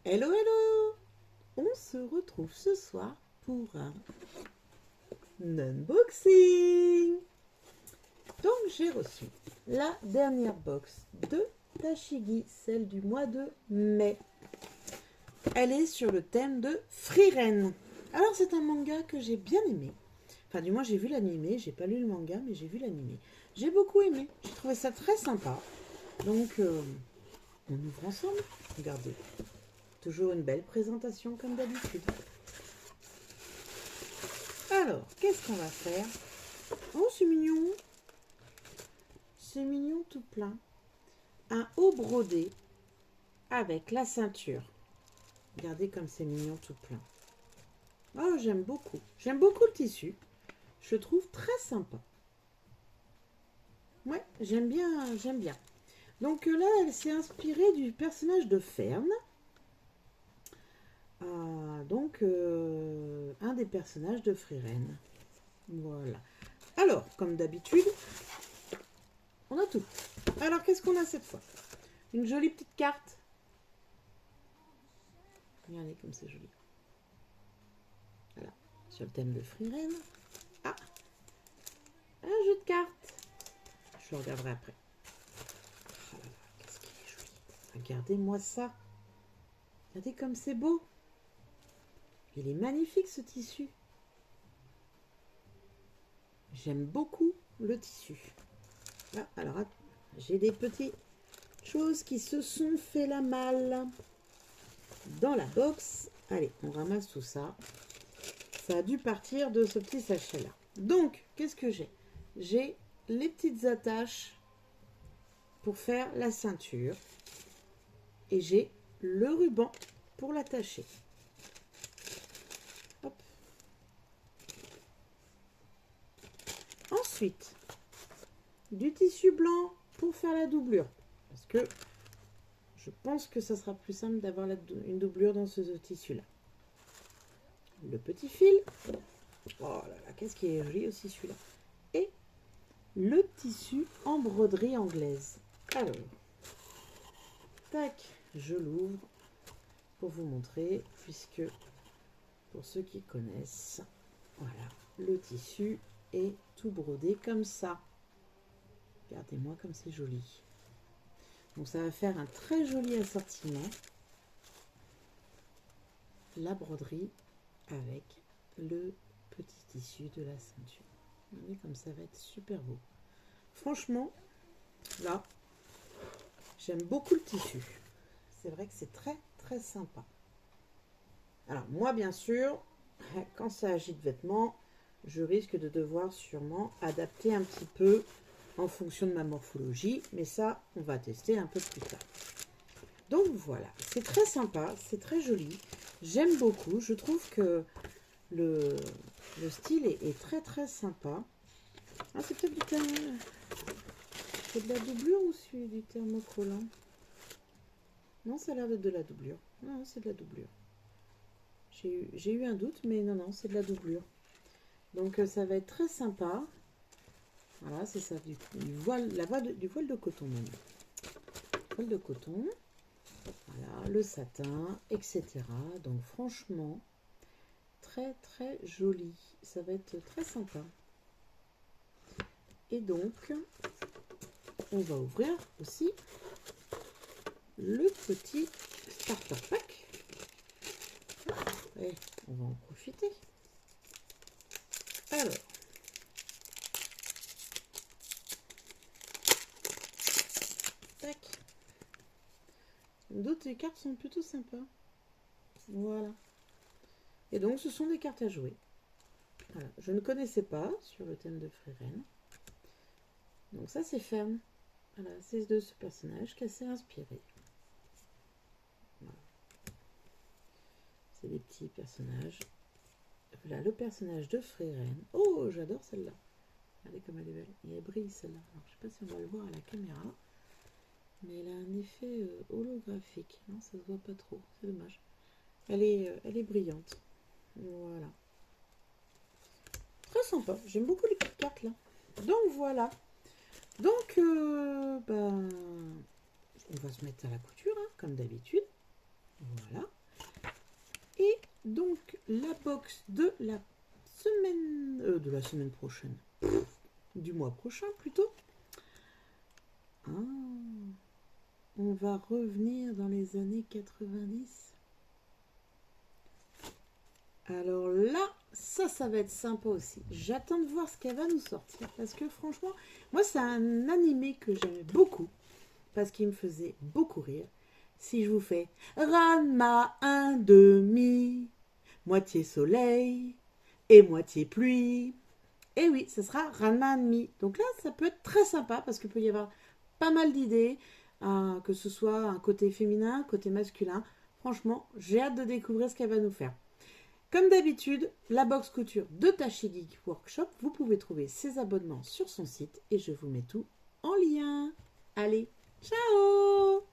Hello, hello! On se retrouve ce soir pour un unboxing. Donc j'ai reçu la dernière box de Tashigi, celle du mois de mai. Elle est sur le thème de Frieren. Alors c'est un manga que j'ai bien aimé. Enfin du moins j'ai vu l'animé, j'ai pas lu le manga mais j'ai vu l'animé. J'ai beaucoup aimé, j'ai trouvé ça très sympa. Donc on ouvre ensemble, regardez. Toujours une belle présentation comme d'habitude. Alors, qu'est-ce qu'on va faire? Oh, c'est mignon. C'est mignon tout plein. Un haut brodé avec la ceinture. Regardez comme c'est mignon tout plein. Oh, j'aime beaucoup. J'aime beaucoup le tissu. Je le trouve très sympa. Ouais, j'aime bien, j'aime bien. Donc là, elle s'est inspirée du personnage de Fern. Un des personnages de Frieren. Voilà. Alors, comme d'habitude, on a tout. Alors, qu'est-ce qu'on a cette fois? Une jolie petite carte. Regardez comme c'est joli. Voilà, sur le thème de Frieren. Ah, un jeu de cartes. Je le regarderai après. Oh là là, qu'est-ce qu'il est joli. Regardez-moi ça. Regardez comme c'est beau. Il est magnifique ce tissu. J'aime beaucoup le tissu. Ah, alors, j'ai des petites choses qui se sont fait la malle dans la box. Allez, on ramasse tout ça. Ça a dû partir de ce petit sachet-là. Donc, qu'est-ce que j'ai? J'ai les petites attaches pour faire la ceinture. Et j'ai le ruban pour l'attacher. Hop. Ensuite, du tissu blanc pour faire la doublure. Parce que je pense que ça sera plus simple d'avoir une doublure dans ce tissu-là. Le petit fil. Oh là là, qu'est-ce qui est joli aussi celui-là. Et le tissu en broderie anglaise. Alors, tac, je l'ouvre pour vous montrer, puisque pour ceux qui connaissent, voilà, le tissu est tout brodé comme ça. Regardez-moi comme c'est joli. Donc ça va faire un très joli assortiment. La broderie avec le petit tissu de la ceinture. Regardez comme ça va être super beau. Franchement, là, j'aime beaucoup le tissu. C'est vrai que c'est très très sympa. Alors moi bien sûr, quand ça agit de vêtements, je risque de devoir sûrement adapter un petit peu en fonction de ma morphologie, mais ça on va tester un peu plus tard. Donc voilà, c'est très sympa, c'est très joli, j'aime beaucoup, je trouve que le style est très très sympa. Ah, c'est peut-être du thermo... C'est de la doublure ou c'est du thermocollant? Non, ça a l'air d'être de la doublure. Non, c'est de la doublure. J'ai eu un doute, mais non, c'est de la doublure. Donc ça va être très sympa. Voilà, c'est ça, du voile de coton même. Voile de coton. Voilà, le satin, etc. Donc franchement, très très joli. Ça va être très sympa. Et donc, on va ouvrir aussi le petit starter pack. Et on va en profiter. Alors, tac. D'autres cartes sont plutôt sympas. Voilà. Et donc, ce sont des cartes à jouer. Voilà. Je ne connaissais pas sur le thème de Frieren. Donc ça, c'est Fern. Voilà, c'est de ce personnage qui s'est inspiré. Voilà. C'est des petits personnages. Voilà le personnage de Frieren. Oh, j'adore celle-là. Regardez comme elle est belle. Et elle brille celle-là. Alors, je ne sais pas si on va le voir à la caméra. Mais elle a un effet holographique. Non, ça se voit pas trop. C'est dommage. Elle est brillante. Voilà. Très sympa. J'aime beaucoup les petites cartes là. Donc voilà. Donc, on va se mettre à la couture, hein, comme d'habitude. Voilà. la box de la semaine prochaine. Du mois prochain plutôt. Ah, on va revenir dans les années 90. Alors là, ça va être sympa aussi. J'attends de voir ce qu'elle va nous sortir. Parce que franchement, moi c'est un animé que j'aimais beaucoup. Parce qu'il me faisait beaucoup rire. Si je vous fais Ranma 1/2, moitié soleil et moitié pluie. Et oui, ce sera Ranma 1/2. Donc là, ça peut être très sympa parce qu'il peut y avoir pas mal d'idées. Que ce soit un côté féminin, un côté masculin. Franchement, j'ai hâte de découvrir ce qu'elle va nous faire. Comme d'habitude, la box couture de Tachi Geek Workshop, vous pouvez trouver ses abonnements sur son site et je vous mets tout en lien. Allez, ciao!